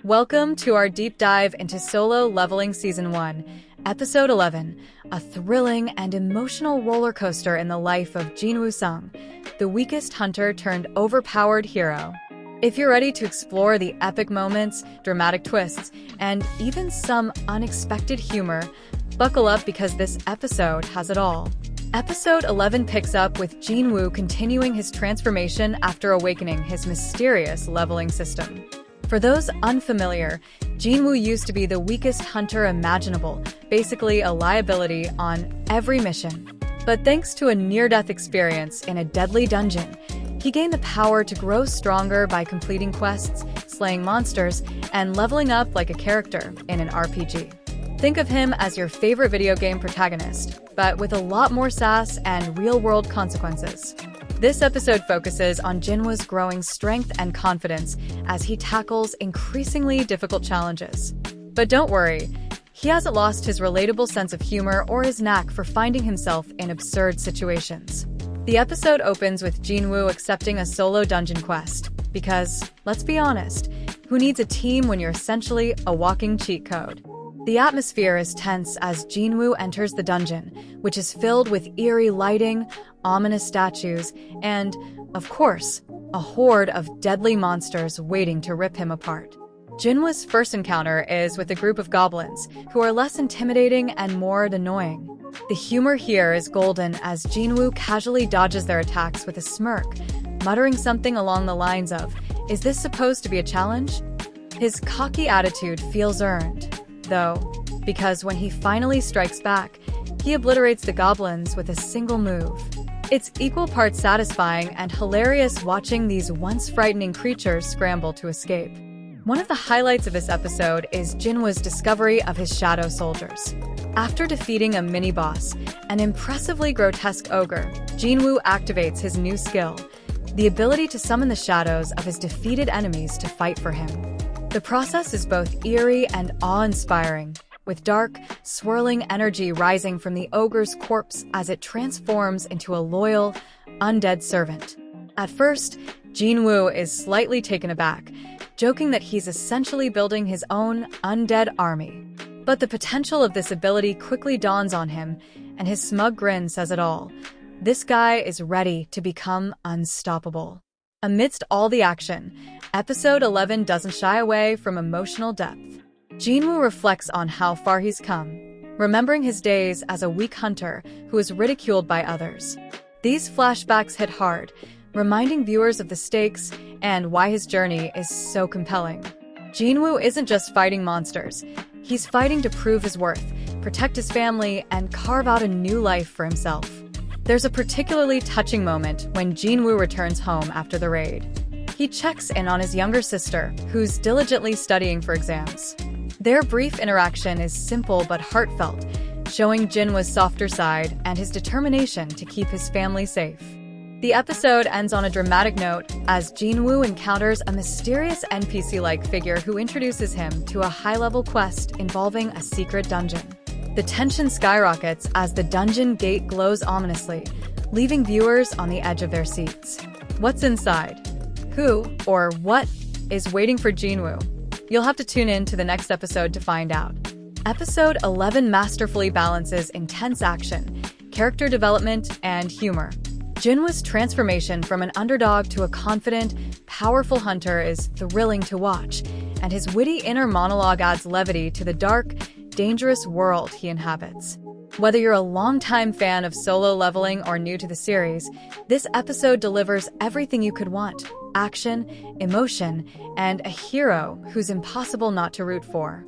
Welcome to our deep dive into Solo Leveling Season 1, Episode 11, a thrilling and emotional roller coaster in the life of Jinwoo Sung, the weakest hunter turned overpowered hero. If you're ready to explore the epic moments, dramatic twists, and even some unexpected humor, buckle up because this episode has it all. Episode 11 picks up with Jinwoo continuing his transformation after awakening his mysterious leveling system. For those unfamiliar, Jinwoo used to be the weakest hunter imaginable, basically a liability on every mission. But thanks to a near-death experience in a deadly dungeon, he gained the power to grow stronger by completing quests, slaying monsters, and leveling up like a character in an RPG. Think of him as your favorite video game protagonist, but with a lot more sass and real-world consequences. This episode focuses on Jinwoo's growing strength and confidence as he tackles increasingly difficult challenges. But don't worry, he hasn't lost his relatable sense of humor or his knack for finding himself in absurd situations. The episode opens with Jinwoo accepting a solo dungeon quest, because, let's be honest, who needs a team when you're essentially a walking cheat code? The atmosphere is tense as Jinwoo enters the dungeon, which is filled with eerie lighting, ominous statues, and, of course, a horde of deadly monsters waiting to rip him apart. Jinwoo's first encounter is with a group of goblins, who are less intimidating and more annoying. The humor here is golden as Jinwoo casually dodges their attacks with a smirk, muttering something along the lines of, "Is this supposed to be a challenge?" His cocky attitude feels earned, though, because when he finally strikes back, he obliterates the goblins with a single move. It's equal parts satisfying and hilarious watching these once frightening creatures scramble to escape. One of the highlights of this episode is Jinwoo's discovery of his shadow soldiers. After defeating a mini-boss, an impressively grotesque ogre, Jinwoo activates his new skill, the ability to summon the shadows of his defeated enemies to fight for him. The process is both eerie and awe-inspiring, with dark, swirling energy rising from the ogre's corpse as it transforms into a loyal, undead servant. At first, Jinwoo is slightly taken aback, joking that he's essentially building his own undead army. But the potential of this ability quickly dawns on him, and his smug grin says it all. This guy is ready to become unstoppable. Amidst all the action, Episode 11 doesn't shy away from emotional depth. Jinwoo reflects on how far he's come, remembering his days as a weak hunter who was ridiculed by others. These flashbacks hit hard, reminding viewers of the stakes and why his journey is so compelling. Jinwoo isn't just fighting monsters, he's fighting to prove his worth, protect his family, and carve out a new life for himself. There's a particularly touching moment when Jinwoo returns home after the raid. He checks in on his younger sister, who's diligently studying for exams. Their brief interaction is simple but heartfelt, showing Jinwoo's softer side and his determination to keep his family safe. The episode ends on a dramatic note as Jinwoo encounters a mysterious NPC-like figure who introduces him to a high-level quest involving a secret dungeon. The tension skyrockets as the dungeon gate glows ominously, leaving viewers on the edge of their seats. What's inside? Who, or what, is waiting for Jinwoo? You'll have to tune in to the next episode to find out. Episode 11 masterfully balances intense action, character development, and humor. Jinwoo's transformation from an underdog to a confident, powerful hunter is thrilling to watch, and his witty inner monologue adds levity to the dark, dangerous world he inhabits. Whether you're a longtime fan of solo leveling or new to the series, this episode delivers everything you could want: action, emotion, and a hero who's impossible not to root for.